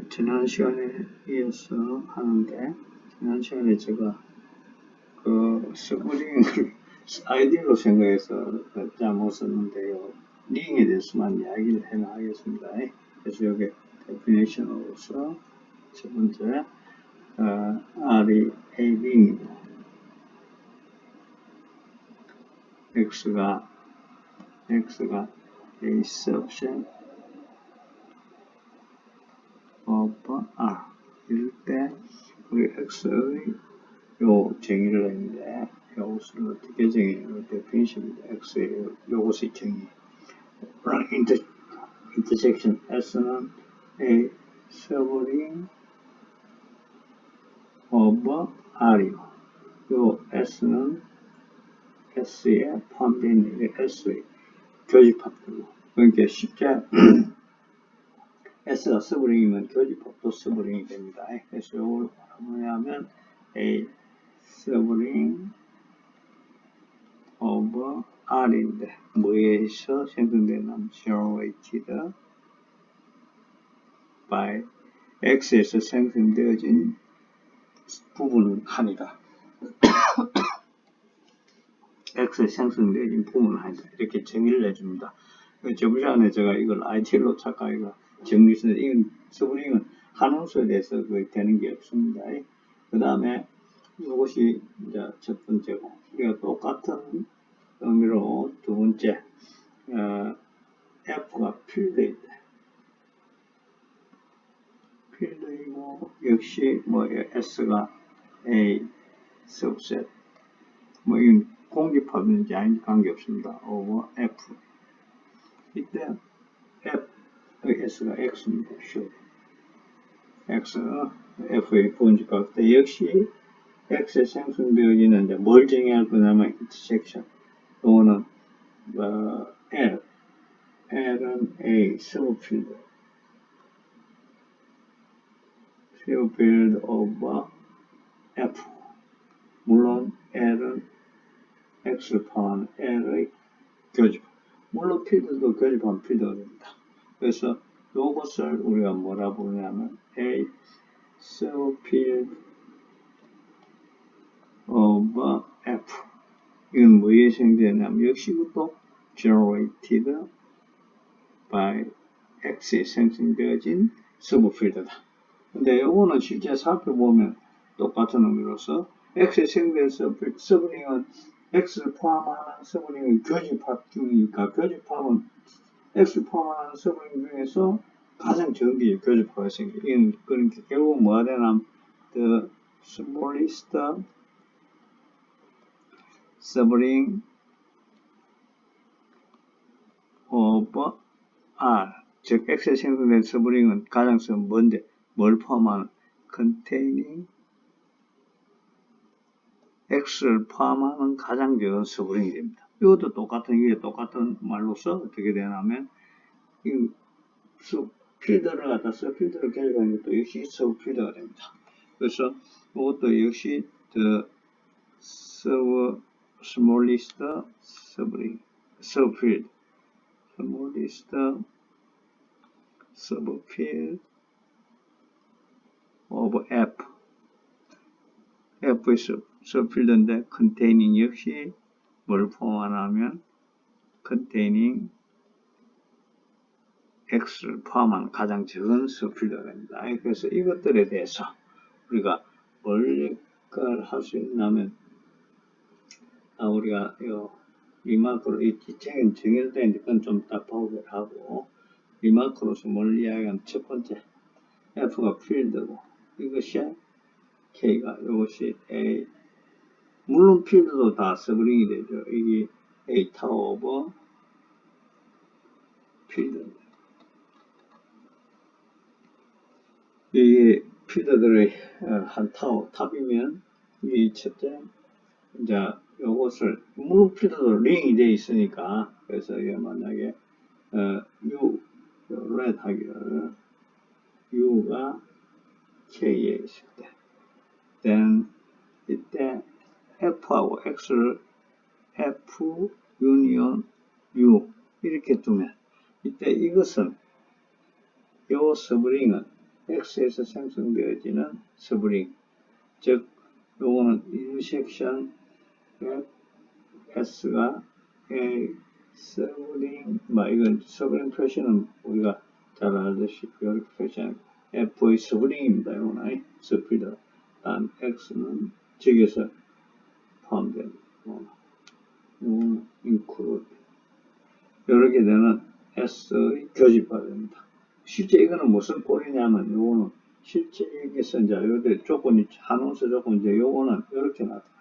지난 시간에 이어서 하는데, 지난 시간에 제가 그 스프링을 아이디어로 생각해서 잘못 썼는데요. 링에 대해서만 이야기를 해나가겠습니다. 그래서 여기 데피니션으로서 첫 번째, R이 A 링이고, X가 A subset of R. 이럴 때, 우리 X의 요 정의를 했는데, 요것을 어떻게 정의해요? 데피니션입니다. X의 요것의 정의. intersection S는 A 서버링 of R이고, 요 S는 S에 포함되어 있는 S의 교집합이고, 그러니까 쉽게 S가 서브링이면 교집합도 서브링이 됩니다. 그래서 이걸 뭐냐면 A 서브링 of R인데 뭐에서 생성되는 generated by X에서 생성되어진 부분은 한이다. X에 생성되어진 부분은 한이다. 이렇게 정의를 해줍니다. 저번 시간에 제가 이걸 ITL로 잠깐 이거 정리했는데, 이건 서브링은 한 원소에 대해서 거의 되는 게 없습니다. 그 다음에 이것이 이제 첫 번째고, 우리가 똑같은 의미로 두 번째, F가 필드이고, 역시 뭐 S가 A subset, 뭐 이건 공집합인지 아닌지 관계없습니다. over F. 이때 S가 X입니다. X가 F의 부분집합 때 역시 X에 생성되어지는 이제 뭘 정의할 거냐면 intersection. 요거는 L은 A subfield of F. 물론 L은 X를 포함한 L의 교집합. 물론 필드도 교집합 필드가 됩니다. 그래서 이것을 우리가 뭐라 부르냐면 A subfield of F. 이건 뭐에 생성되냐면 역시 이것도 generated by X에 생성되어진 서브필드다. 근데 요거는 실제 살펴보면 똑같은 의미로서 X에 생성된 서브링은 X를 포함하는 서브링의 교집합 중이니까, 교집합은 X를 포함하는 서브링 중에서 가장 적은 게 교집합이 생겨요. 이건 그러니까 결국 뭐가 되냐면 the smallest subring of R, 즉 X에 생성된 서브링은 가장 뭔데 뭘 포함하는 containing X를 포함하는 가장 적은 서브링이 됩니다. 이것도 똑같은, 이게 똑같은 말로서 어떻게 되냐면, 이 필드를 갖다 서필드를 결합하는 것도 역시 서브필드가 됩니다. 그래서 이것도 역시 the smallest subring, subfield, smallest subfield of F. F의 subfield인데 containing 역시 뭘 포함하냐면 containing X를 포함한 가장 적은 subfield가 됩니다. 그래서 이것들에 대해서 우리가 뭘 할 수 있냐면, 우리가 리마크로 이 책은 정의를 되는데 그건 좀 답하고 하고, 리마크로서 뭘 이야기하면 첫 번째 F가 필드고, 이것이 K가 이것이 A. 물론 필드도 다 서브링이 되죠. 이게 A 타워 오버 필드입니다. 이 필드들의 한 타워 탑이면 이 첫째, 이제 요것을 물론 필드도 링이 되어 있으니까, 그래서 이게 만약에 U red 하기를 U가 K에 있을 때, then 이때 F하고 X를 F 유니온 U 이렇게 두면, 이때 이것은 요 서브링은 X에서 생성되어지는 스프링, 즉 요거는 인섹션 S가 스프링, 이건 스프링 표시는 우리가 잘 알듯이 이렇게 표시하는 F의 스프링입니다. 요거는 스피드. 단 X는 즉에서 포함됩니다. 요거는 include. 이렇게 되는 S의 교집합입니다. 실제 이거는 무슨 꼴이냐면 요거는 실제 여기서 이제 요때 조건이 한원수 조건 이제 요거는 이렇게 나타나요.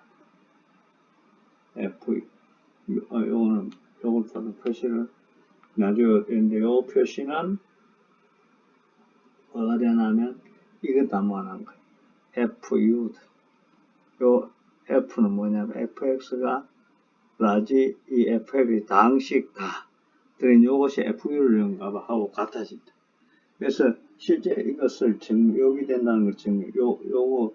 F 요거는 요걸 따라 표시를 나중에 되는데 요 표시는 뭐가 되냐면 이거 담아놓은 거예요. FU 요 F는 뭐냐면 FX가 라지 이 FX이 당식 다 들은 요것이 FU를 연가봐 하고 같아진다. 그래서 실제 이것을 여기 된다는 걸 증명, 요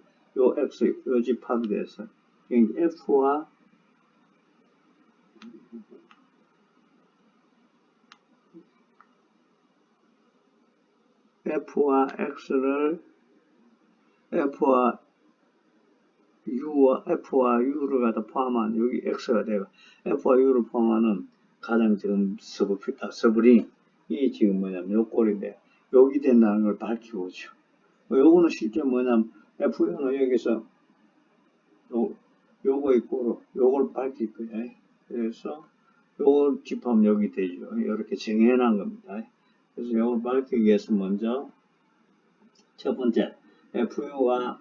X, 요 집합이 돼서, F와 X를, F와 U를 갖다 포함한, 여기 X가 되고, F와 U를 포함하는 가장 지금 서브링이 지금 뭐냐면 요 꼴인데, 여기 된다는 걸 밝히고 오죠. 요거는 실제 뭐냐면, Fu는 여기서, 요거의 꼴로, 요걸 밝힐 거예요. 그래서, 요 집합 여기 되죠. 이렇게 정해놓은 겁니다. 그래서 요걸 밝히기 위해서 먼저, 첫 번째, FU와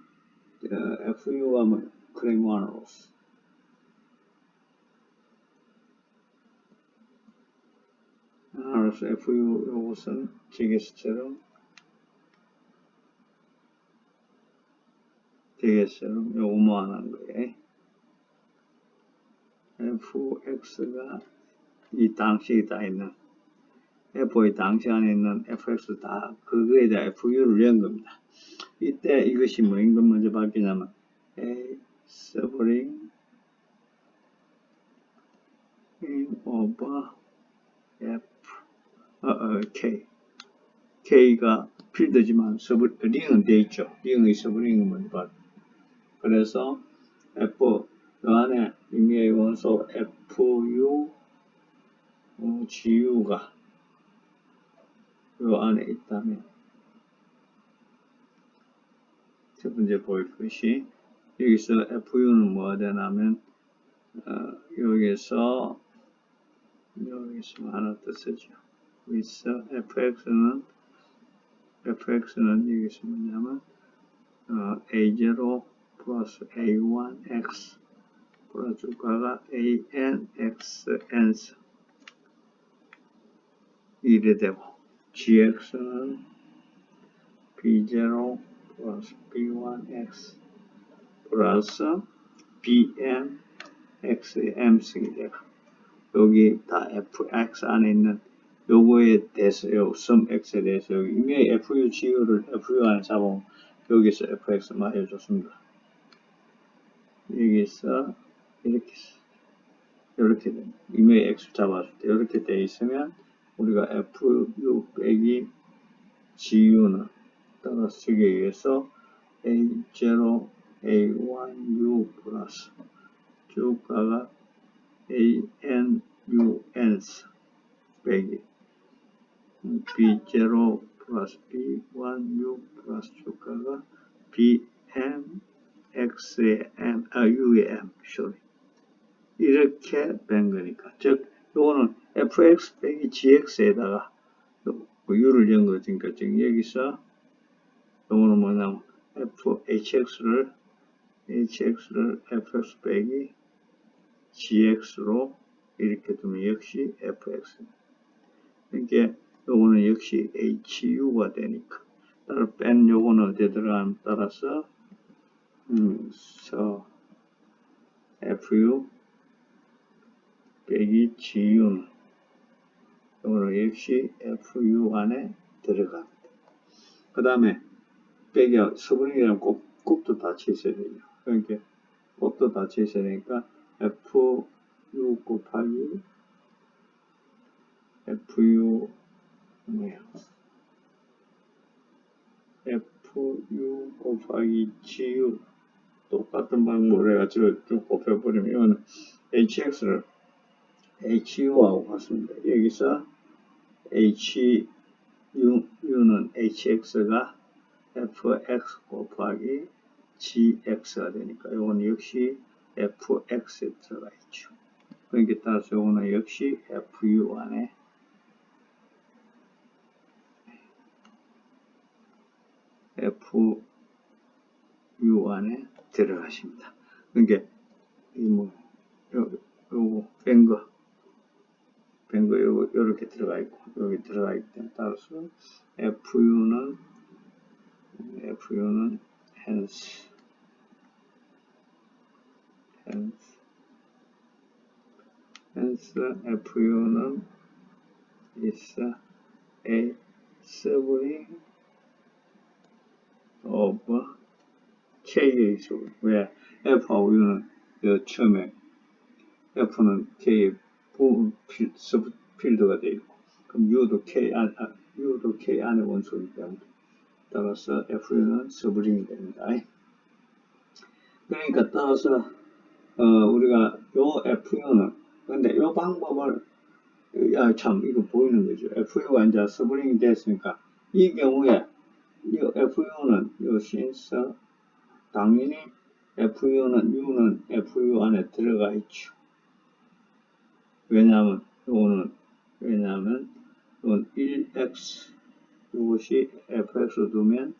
크레모아노스. FU 요것은 제게스처럼 요거 모아놓은 거예요. FX가 이 당식이 다 있는 F의 당식 안에 있는 FX 다 그거에 대한 FU를 연 겁니다. 이때 이것이 뭐인 건 먼저 밝히냐면 A 서브링 in over K가 필드지만 링은 돼 있죠. 링의 서브링은 먼저 밝혀. 그래서 F 그 안에 임의의 원소 FU GU가 요 안에 있다면 첫 번째 보일 것이 여기서 FU는 뭐가 되냐면 여기서 하나 더 쓰죠. 여기서 FX는 여기서 뭐냐면 A0 플러스 A1X 플러스 주가가 ANXN 이래 되고 GX는 B0 플러스 B1X 플러스 BMXMC이 되고 여기 다 FX 안에 있는 요거에 대해서 요 sum X에 대해서 여기 이미 FU GU를 FU 안에 잡아보면 여기서 FX만 해줬습니다. 여기서 이렇게 됩니다. 이미 X 잡았을 때 이렇게 돼 있으면 우리가 FU 빼기 GU는 따라 쓰기 위해서 A0 A1U 플러스 주가가 ANUNS 빼기 B0 플러스 B1U 플러스 주가가 UM 이렇게 된 거니까 즉 요거는 FX 빼기 GX에다가 U를 연 거니까 지금 여기서 요거는 뭐냐면 HX를 FX 빼기 GX로 이렇게 두면 역시 FX. 그러니까 요거는 역시 HU가 되니까. 따로 뺀 요거는 어디에 들어가면 따라서 FU 빼기 GU는 요거는 역시 FU 안에 들어갑니다. 그 다음에 빼기 서브링이랑 곱도 닫혀 있어야 되죠. 그러니까 곱도 닫혀 있어야 되니까 FU 곱하기 FU 곱하기 GU 똑같은 방법으로 해가지고 쭉 곱해버리면 이거는 HX를 HU하고 같습니다. 여기서 HU는 HX가 FX 곱하기 GX가 되니까 이건 역시 FX에 들어가 있죠. 그러니까 따라서 이거는 역시 FU 안에 들어가십니다. 그러니까 요거 뺀 거 요거 요렇게 들어가 있고 여기 들어가 있기 때문에 따라서 FU는 hence FU는 is a sibling of K의 소리. 왜? F하고 U는 처음에 F는 K의 부분 필드가 되어 있고, 그럼 U도 K 안에 원소이기 때문에 따라서 FU는 서브링이 됩니다. 그러니까 따라서 우리가 요 FU는 근데 요 방법을 참 이거 보이는 거죠. FU가 이제 서브링이 됐으니까 이 경우에 이 FU는 요 신서 당연히 U는 FU 안에 들어가 있죠. 왜냐하면 이건 1x 이것이 fx로 두면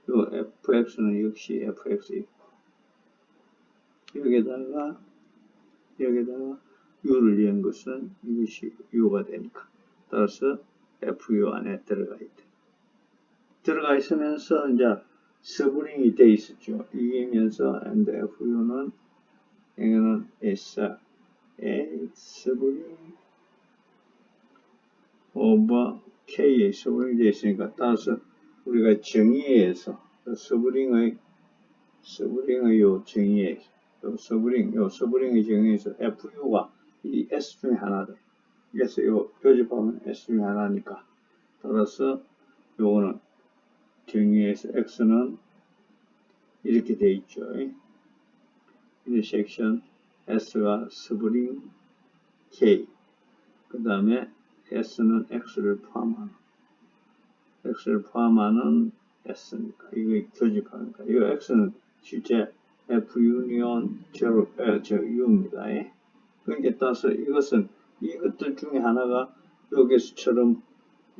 요 fx는 역시 fx 있고 여기다가 u를 이은 것은 이것이 u가 되니까 따라서 fu 안에 들어가 있다. 들어가 있으면서 이제 서브링이 돼 있었죠. 이기면서 and FU는 이거는 is a sibling of K의 서브링이 되어 있으니까 따라서 우리가 정의에서 서브링의 요 정의에 요 서브링의 정의에서 FU가 이 S 중에 하나다. 그래서 요 표집하면 S 중에 하나니까 따라서 요거는 정의에서 X는 이렇게 돼 있죠. intersection S가 스브링 K 그 다음에 S는 X를 포함하는 S니까 이거 교집하니까 이 X는 실제 F 유니온 U입니다. 그러니까 따라서 이것은 이것들 중에 하나가 여기서처럼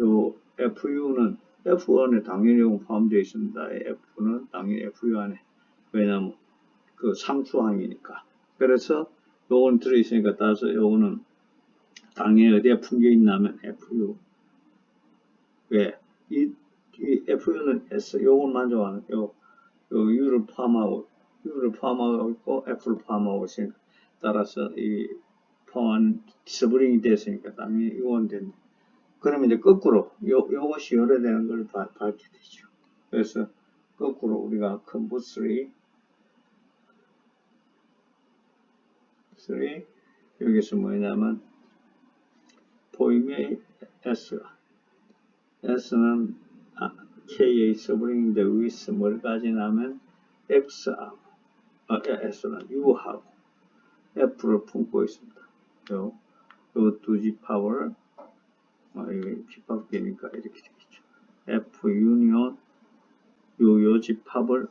요 FU는 F1에 당연히 포함되어 있습니다. F는 당연히 FU 안에 왜냐면 그 상수항이니까. 그래서 요건 들어있으니까 따라서 요거는 당연히 어디에 품겨 있냐면 FU. 왜? 이 FU는 S, 요것만 좋아하는 요 U를 포함하고 있고 F를 포함하고 있으니까 따라서 이 포함한 스브링이 됐으니까 당연히 이건 된다. 그러면 이제 거꾸로 요것이 요래되는 걸 밝게 되죠. 그래서 거꾸로 우리가 conversely 3 여기서 뭐냐면 보임의 S는 K의 서브링인데 with 뭘 가지냐면 X하고 S는 U하고 F를 품고 있습니다. 요 두 집합을 이거 집합되니까 이렇게 되겠죠. F 유니온 요 집합을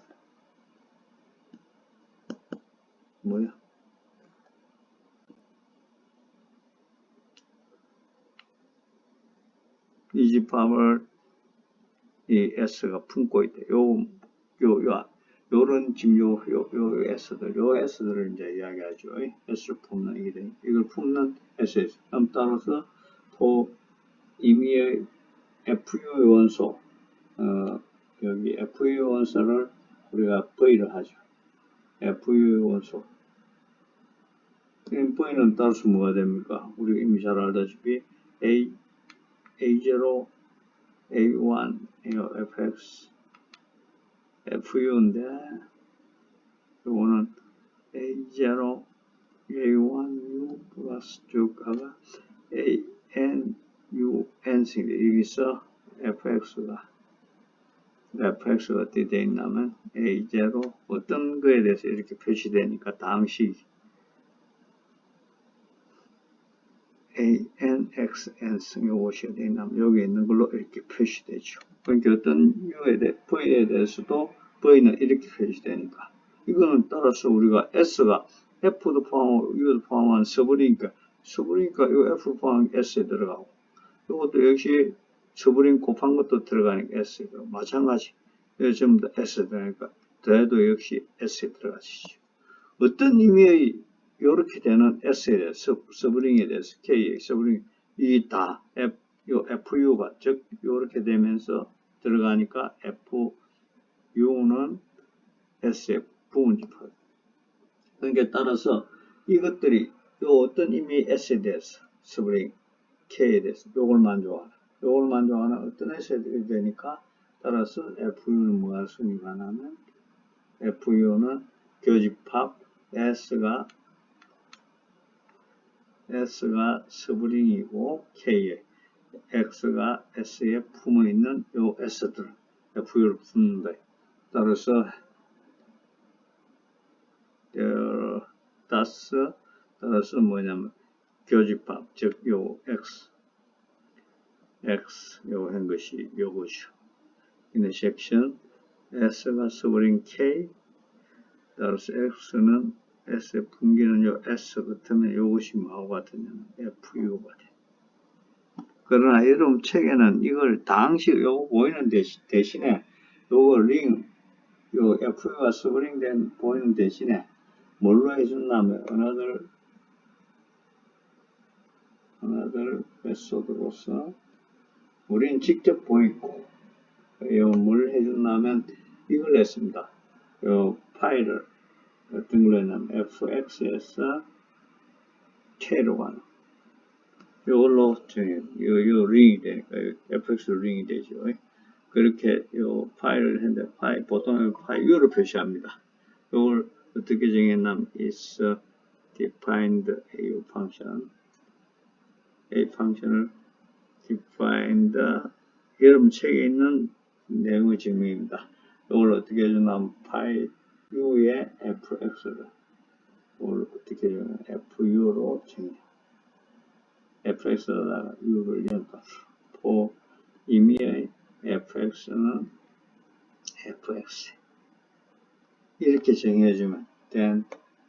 이 집합을 이 S가 품고 있다. 요런 지금 요 S들을 이제 이야기하죠. S를 품는 이걸 품는 SS. 그럼 따라서 임의의 FU의 원소, 여기 FU의 원소를 우리가 V를 하죠. FU의 원소. V는 따라서 뭐가 됩니까? 우리가 이미 잘 알다시피 A0, A1, FX, FU인데, 요거는 A0, A1U 플러스 쭉 가가 AN, UNC인데, 여기서 FX가 fx가 어떻게 되어 있냐면 a0 어떤 거에 대해서 이렇게 표시되니까 당시 ANXN 요것이 되어 있냐면 여기 있는 걸로 이렇게 표시되죠. 그러니까 어떤 U에 대해, V에 대해서도 V는 이렇게 표시되니까 이거는 따라서 우리가 S가 F도 포함하고 U도 포함한 서브리니까 이 F 포함한 S에 들어가고 이것도 역시 서브린 곱한 것도 들어가니까 S에 들어가고 마찬가지 여기 전부 다 S에 들어가니까 더해도 역시 S에 들어가시죠. 어떤 의미의 이렇게 되는 S에 대해서 서브링에 대해서 K의 서브링 이 다 FU가 즉 이렇게 되면서 들어가니까 FU는 S의 부분집합. 그러니까 따라서 이것들이 요 어떤 의미의 S에 대해서 서브링 K에 대해서 요걸 만족하는 어떤 S에 되니까 따라서 FU는 뭐가 성립가 나면 FU는 교집합 S가 서브링이고 K에 X가 S에 품어있는 요 S들 FU를 품는다. 따라서 따라서 뭐냐면 교집합 즉 요 X 요 한 것이 요것이요. intersection S가 서브링 K 따라서 X는 S의 분기는 요 S 같으면 요것이 뭐하고 같으냐면 FU가 돼. 그러나 여러분 책에는 이걸 당시 요거 보이는 대신에 요거 요 FU가 스프링 된 보이는 대신에 뭘로 해준다면 another 메소드로서 우리는 직접 보이고 뭘 해준다면 이걸 했습니다. 요 파일을 어떤 걸 했냐면 fx에서 k로 가는 요걸로 요 링이 되니까 fx 링이 되죠. 그렇게 요 파일을 했는데 보통 파일 U로 표시합니다. 요걸 어떻게 정했냐면 is defined A function A 펑션을 defined 여러분 책에 있는 내용의 증명입니다. 이걸 어떻게 해주냐면 파이 U의 fx를 이걸 어떻게 해주냐면 fu로 정해 fx에다가 U를 연합 임의의 fx는 fx 이렇게 정해주면 then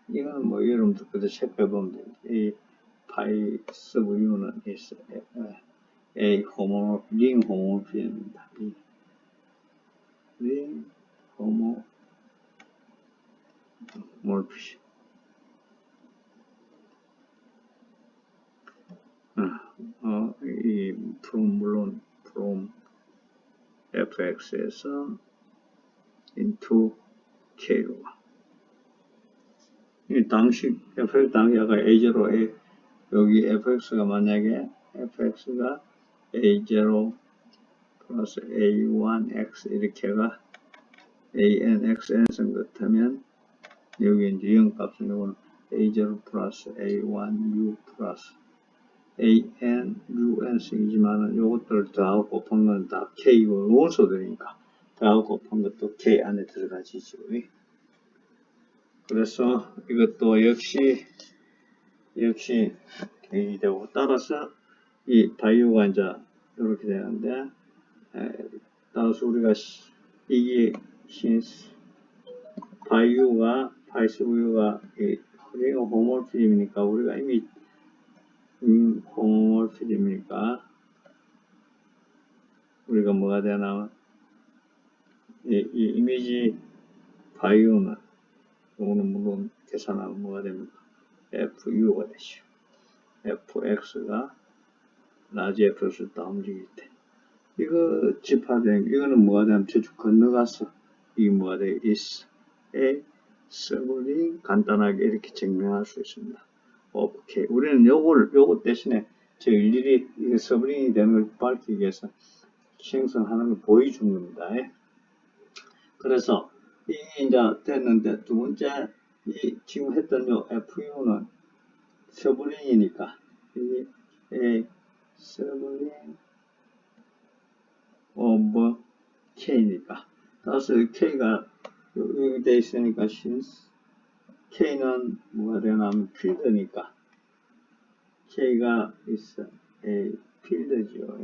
이거는 뭐 여러분들 그대로 체크해보면 됩니다. 이 파이 서브 U는 A 링 호모모피즘입니다. 링 호모모피즘. 이 물론 from fx에서 into k로 이 당시 fx 당시가 a0 여기 fx가 만약에 fx가 a0 플러스 a1x 이렇게가 anxn승 같으면 여기 이제 0값은 이거는 a0 플러스 a1u 플러스 anun승이지만은 요것들을 더하고 곱한 건 다 k고 원소들이니까 더하고 곱한 것도 k 안에 들어가지죠. 그래서 이것도 역시 k 되고 따라서 이 바이오가 이제 이렇게 되는데 따라서 우리가 이게 바이스우유가 링 호모모피즘이니까 우리가 이미 호모모피즘이니까 우리가 뭐가 되나 이 이미지 바이오는 이거는 물론 계산하면 뭐가 됩니까? FU가 되죠. FX가 라지 F를 다 움직일 때 이거 집합된 이거는 뭐가 되면 저쪽 건너가서 이게 뭐가 돼? is a 서브링 간단하게 이렇게 증명할 수 있습니다. 오케이. 우리는 요거 대신에 저 일일이 이게 서브링이 되는 걸 밝히기 위해서 생성하는 걸 보여준 겁니다. 그래서 이게 이제 됐는데 두 번째 이 지금 했던 요 FU는 서브링이니까 이게 a 서브링 오버 k니까 따라서 K가 여기 돼 있으니까 since K는 뭐가 되냐면 필드니까 K가 있어 A 필드죠.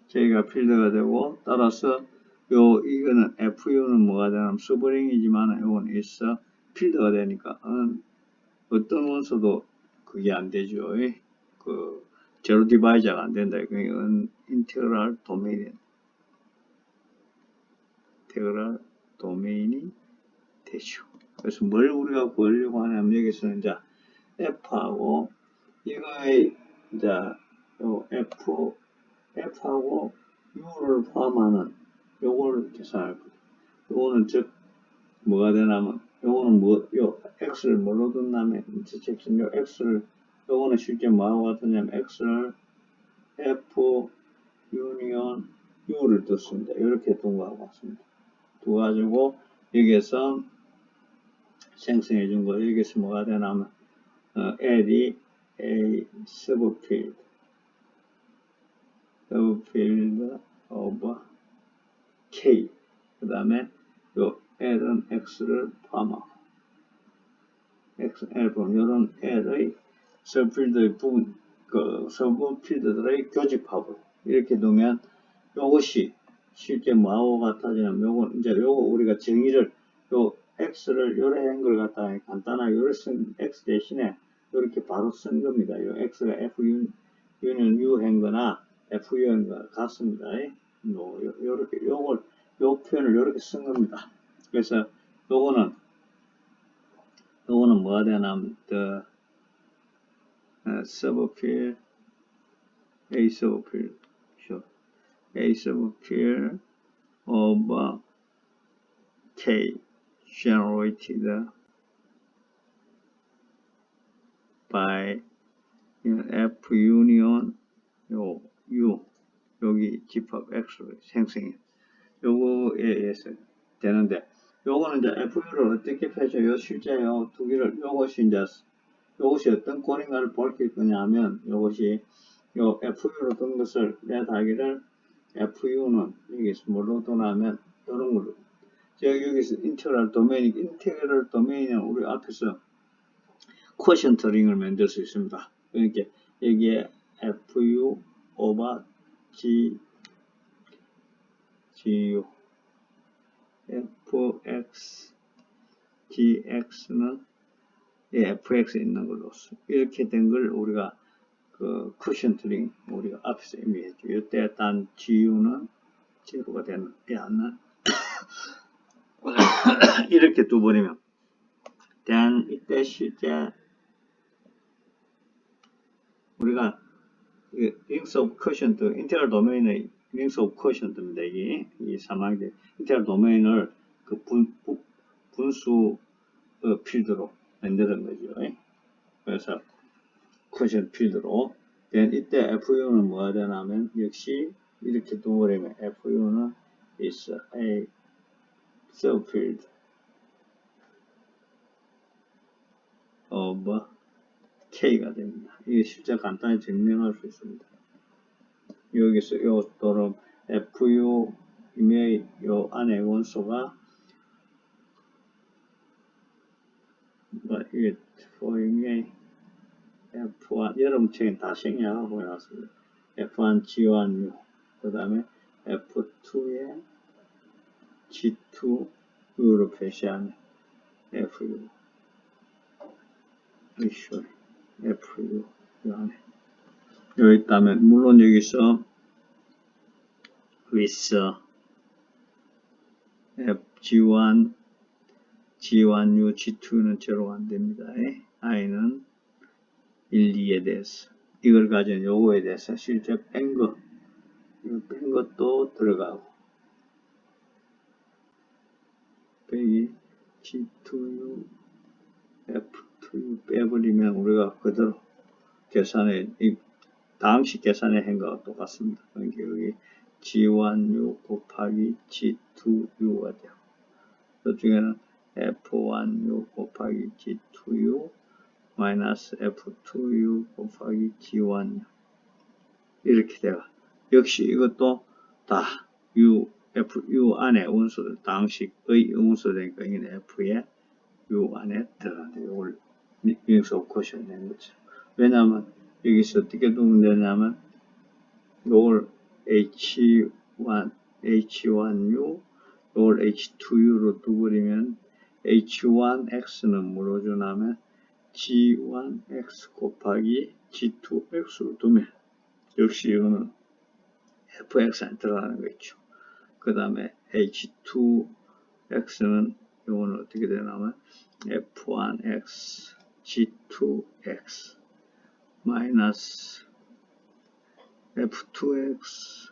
K가 필드가 되고 따라서 이거는 FU는 뭐가 되냐면 스프링이지만 이건 있어 필드가 되니까 어떤 원소도 그게 안 되죠. 그 제로 디바이저가 안 된다. 이건 인테그랄 도메인이 되죠. 그래서 뭘 우리가 구하려고 하냐면 여기서는 이제 F하고 이거의 이제 요 F하고 U를 포함하는 요거를 계산할 거예요. 요거는 즉 뭐가 되냐면 요거는 요 X를 뭘로 둔다면 인터섹션 요 X를 요거는 실제 뭐하고 같으냐면 X를 F 유니온 U를 뒀습니다. 이렇게 둔 거하고 같습니다. 두 가지고 여기에서 생성해 준 거 여기서 뭐가 되냐면 add이 a subfield of k 그 다음에 요 L은 X를 포함하고 L은 이런 L의 subfield의 부분 서브필드들의 교집합을 이렇게 두면 요것이 실제 뭐하고 같아지냐면 요건 이제 요거 우리가 정의를 요 X를 요래 한 걸 갖다가 간단하게 요래 쓴 X 대신에 요렇게 바로 쓴 겁니다. 요 X가 FU는 U 한 거나 FU 한 거 같습니다. 요렇게 요 표현을 요렇게 쓴 겁니다. 그래서 요거는 뭐가 되냐면 subfield A subfield of K generated by F union U 여기 집합 X를 생성해 요거에 의해서 되는데 요거는 이제 FU를 어떻게 펴줘요? 실제 요 두 개를 요것이 어떤 꼴인가를 밝힐 거냐면 요것이 요 FU로 둔 것을 내다기를 FU는 여기서 뭘로 두냐면 이런 걸로 제가 여기서 인테그랄 도메인은 우리 앞에서 쿼션트 링을 만들 수 있습니다. 그러니까 여기에 FU 오버 GU FX GX는 FX에 있는 걸로 이렇게 된 걸 우리가 그 쿼션트 링 우리가 앞에서 이미 했죠. 이때 단 GU는 제로가 되는 게 않나 이렇게 둬버리면 이때 실제 우리가 링스 오브 쿼션트 인테그랄 도메인의 링스 오브 쿼션트입니다. 이 사망의 인테그랄 도메인을 그 분수 필드로 만드는 거죠. 그래서 쿼션트 필드로 이때 FU는 뭐가 되냐면 역시 이렇게 둬버리면 FU는 is a subfield of K가 됩니다. 이게 실제 간단히 증명할 수 있습니다. 여기서 또는 FU 임의 요 안에 원소가 이게 임의 F1 여러분 책엔 다 생략하고 해놨습니다. F1 G1U 그 다음에 F2에 G2U로 표시하면 FU FU 이 안에 여기 있다면 물론 여기서 with G1, G1U, G2는 제로가 안됩니다. I는 1, 2에 대해서 이걸 가진 요거에 대해서 실제 뺀 것도 들어가고 빼기 G2U, F2U 빼버리면 우리가 그대로 다음식 계산에 한 거와 똑같습니다. 그러니까 여기 G1U 곱하기 G2U가 되고 그중에는 F1U 곱하기 G2U 마이너스 F2U 곱하기 G1U 이렇게 돼가. 역시 이것도 다 U 안에 운수, 당식의 운수되니까 이게 F에 U 안에 들어간다. 이걸 링스 쿼션 된 거죠. 왜냐면 여기서 어떻게 두면 되냐면 이걸 H1U, 이걸 H2U로 두버리면 H1X는 뭐로 주냐면 G1X 곱하기 G2X로 두면 역시 이거는 FX 안에 들어가는 거 있죠. 그 다음에 H2X는 이거는 어떻게 되냐면 F1X G2X 마이너스 F2X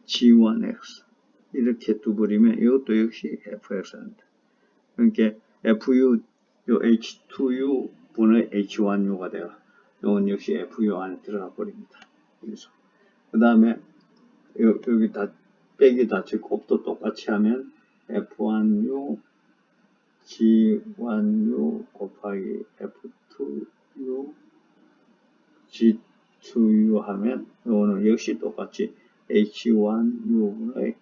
G1X 이렇게 두버리면 이것도 역시 FX입니다. 그러니까 FU 요 H2U 분의 H1U가 돼요. 이건 역시 FU 안에 들어가 버립니다. 그래서 그 다음에 여기 다 빼기 닫힐 곱도 똑같이 하면 F1U G1U 곱하기 F2U G2U 하면 이거는 역시 똑같이 H1U분의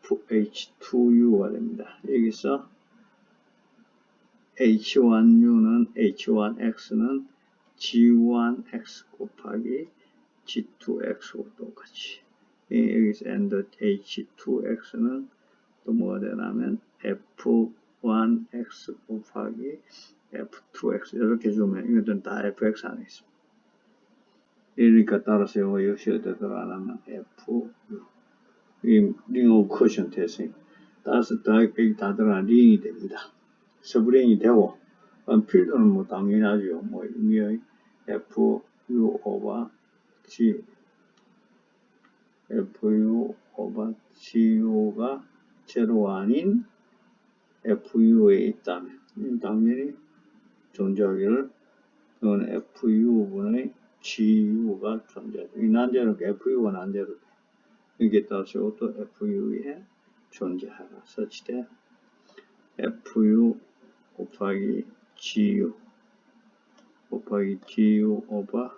H2U가 됩니다. 여기서 H1U는 H1X는 G1X 곱하기 G2X고 똑같이 여기서 and H2X는 또 뭐가 되냐면 F1X 곱하기 F2X 이렇게 주면 이것들은 다 FX 안에 있습니다. 그러니까 따라서 이거 역시 어떻게 들어가냐면 FU 링 오브 쿼션트 했으니까 따라서 여기 다 들어가는 링이 됩니다. 서브링이 되고 필드는 뭐 당연하죠. 뭐 의미의 FU 오버 G FU 오버 GU가 제로가 아닌 FU에 있다면 당연히 존재하기를 그건 FU분의 GU가 존재하죠. 이 난제는 FU가 난제로 여기에 따라서 이것도 FU에 존재하라. such that FU 곱하기 GU 곱하기 GU 오버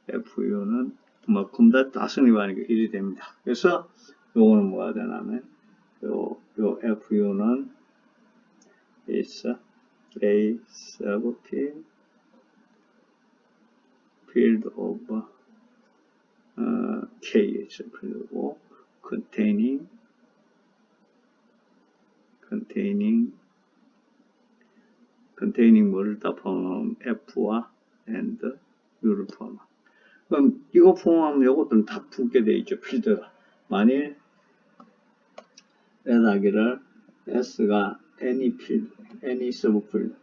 FU는 그만큼 다 다승립하니까 1이 됩니다. 그래서 요거는 뭐가 되냐면 요 FU는 is A subfield field of K subfield고 containing 뭐를 다 포함하면 F와 and U를 포함하면 그럼 이거 포함하면 이것들은 다 품게 되어 있죠. 필드가 만일 레다기를 S가 any field, any subfield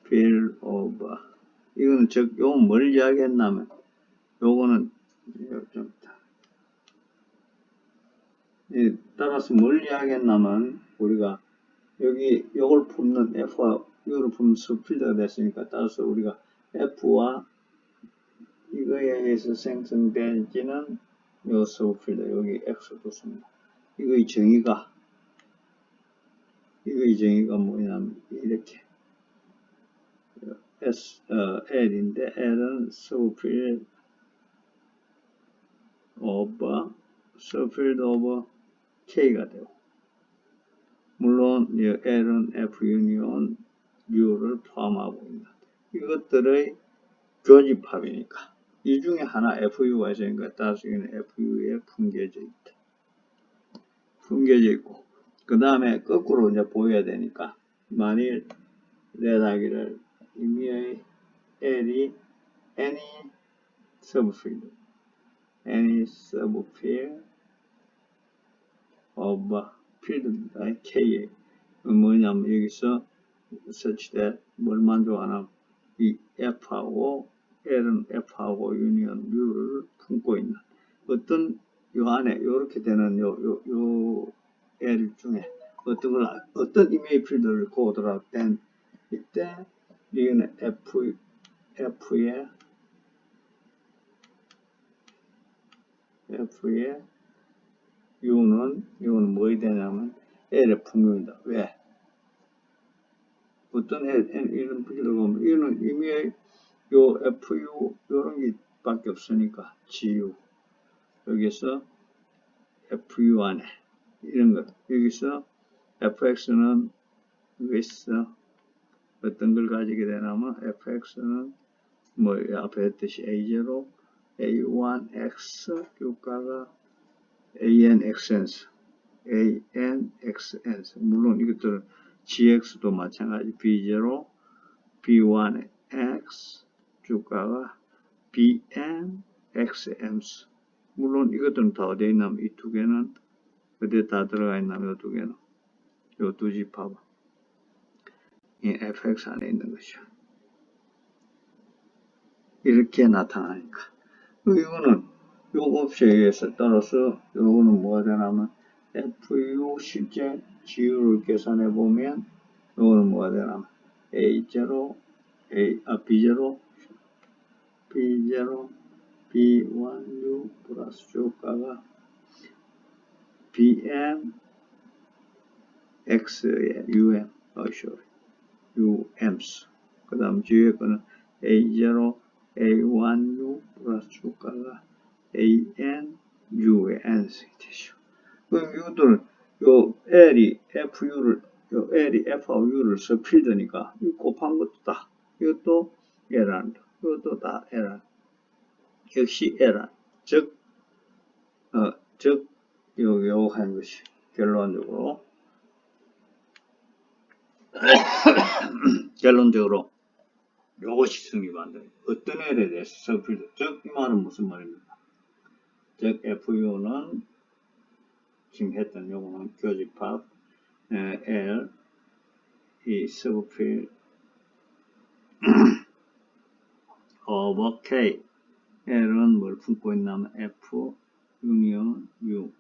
field of 이거는 즉 요건 뭘 이야기했냐면 요거는 좀 따라서 뭘 이야기했냐면 우리가 여기 요걸 품는 F와 U를 품는 sub필드가 됐으니까 따라서 우리가 F와 이거에 의해서 생성되지는 요 sub필드 여기 X 뒀습니다. 이거의 정의가 뭐냐면 이렇게 L인데 L은 subfield of K가 되고 물론 L은 F 유니온 U를 포함하고 있는 이것들의 교집합이니까 이 중에 하나 FU가 있으니까 따라서 이는 FU에 품겨져 있다. 품겨져 있고 그 다음에 거꾸로 이제 보여야 되니까 만일 내다기를 의미의 L이 any subfield of field입니다. K에 뭐냐면 여기서 such that 뭘 만족하나 이 F하고 L은 F하고 유니언 U를 품고 있는 어떤 요 안에 요렇게 되는 요 L 중에 어떤 이메일 필드를 고드라 된 이때 이거는 F의 이거는 뭐에 되냐면 L의 풍경이다. 왜? 어떤 이런 필드가 오면 이거는 이미 요 FU 요런 게 밖에 없으니까 GU 여기서 FU 안에 이런 것 여기서 FX는 여기서 어떤 걸 가지게 되냐면 FX는 뭐 앞에 했듯이 A0, A1X 효과가 ANXNs, ANXNs 물론 이것들은 GX도 마찬가지 B0, B1X 주가가 BNXMs 물론 이것들은 다 어디에 있냐면 이 두 개는 어디에 다 들어가 있냐면 이 두 개는 요 두 집 봐봐 이 FX 안에 있는 것이요 이렇게 나타나니까 이거는 요 옵션에 의해서 따라서 요거는 뭐가 되냐면 FU 실제 GU를 계산해 보면 요거는 뭐가 되냐면 A0 B0 B0 B1U 플러스 주가가 BM X의 UM UMs 그 다음 뒤에 거는 A0 A1U 플러스 주가가 ANU의 N승이 되죠. 그럼 이것들은 요 L이 FU를 요 L이 F하고 U를 서필드니까 이 곱한 것도 다 이것도 L한다. 이것도 다 L 역시 L 즉 요 하는 것이 결론적으로 요것이 승리반대 어떤 L에 대해서 서필드 즉 이 말은 무슨 말입니까? 즉 FU는 지금 했던 요거는 교집합 L 이 서브필 over K L은 뭘 품고 있냐면 F 유니언 U를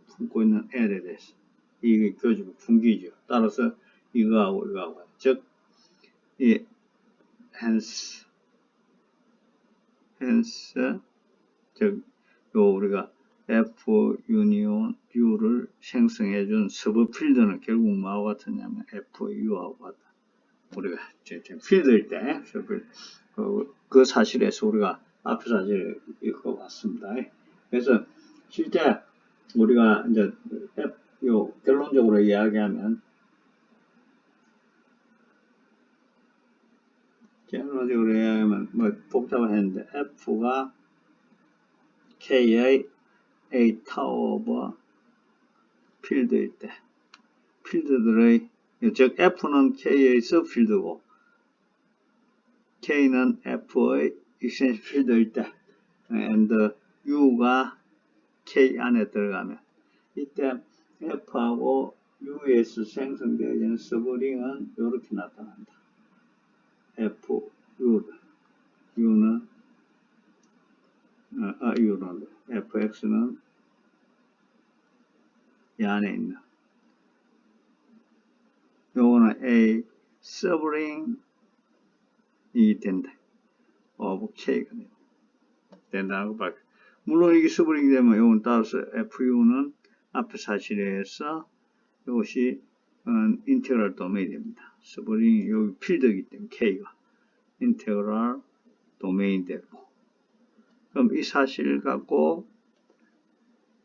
품고 있는 L에 대해서 이게 교집합 분기죠. 따라서 이거하고 즉 이 hence 즉 요 우리가 F 유니온 U를 생성해준 서브필드는 결국 뭐하고 같으냐면 FU하고 같다. 우리가 필드일 때 그 사실에서 우리가 앞에 사실을 읽어봤습니다. 그래서 실제 우리가 이제 요 결론적으로 이야기하면 뭐 복잡했는데 F가 K의 A 타워 오버 필드일 때 필드들의 즉 F는 K의 서필드고 K는 F의 익스텐션 필드일 때 and U가 K 안에 들어가면 이때 F하고 U에서 생성되어지는 서브링은 이렇게 나타난다. F, U는 FX는 이 안에 있는 요거는 A 서브링이 된다. of K가 된다고 봐. 물론 이게 서브링이 되면 요건 따라서 FU는 앞에 사실에 의해서 이것이 인테그랄 도메인이 됩니다. 서브링이 여기 필드이기 때문에 K가 인테그랄 도메인 되고 그럼 이 사실을 갖고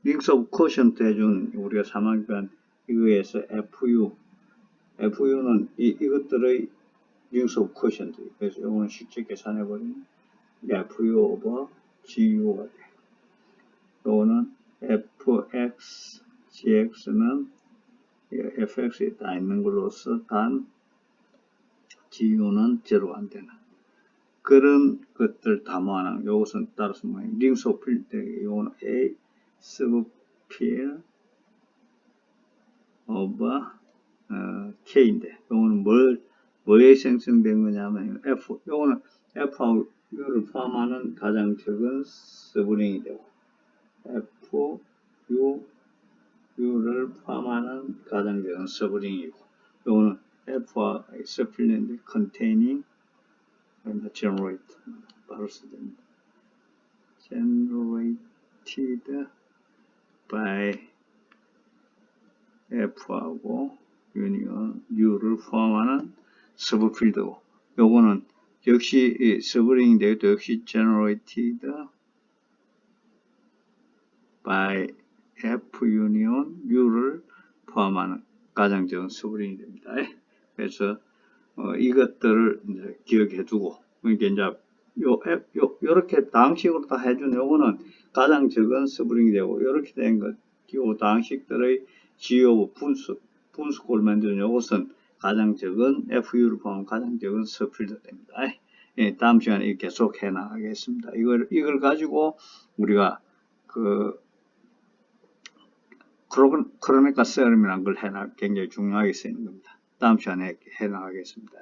링스 오브 코션트 해준 우리가 3학년 이거에서 FU는 이것들의 링스 오브 코션트 그래서 이거는 실제 계산해버리면 FU 오버 GU가 돼. 이거는 FX, GX는 FX에 다 있는 걸로써 단 GU는 제로가 안 되는 그런 것들 다 모아놓은 요것은 따라서 뭐예요? 링스 오브 필드 요거는 A 서브필 오버 K인데 요거는 뭐에 생성된 거냐면 F 요거는 F하고 U를 포함하는 가장 적은 서브링이 되고 F, U를 포함하는 가장 적은 서브링이고 요거는 F와 서필드인데 containing generate 바로 쓰됩니다. generated by F하고 유니언 U를 포함하는 서브필드고, 요거는 역시 서브링인데 도 역시 generated by F union U를 포함하는 가장적은 서브링이 됩니다. 그래서 이것들을 이제 기억해 두고, 그러니까 이제 요렇게 다항식으로 다 해준 요거는 가장 적은 서브링이 되고, 요렇게 된 것, 요 다항식들의 지오 분수꼴을 만드는 요것은 가장 적은 FU를 포함한 가장 적은 서필드 됩니다. 다음 시간에 계속 해 나가겠습니다. 이걸 가지고 우리가 크로니카 세럼이라는 걸 굉장히 중요하게 쓰이는 겁니다. 다음 시간에 해 나가겠습니다.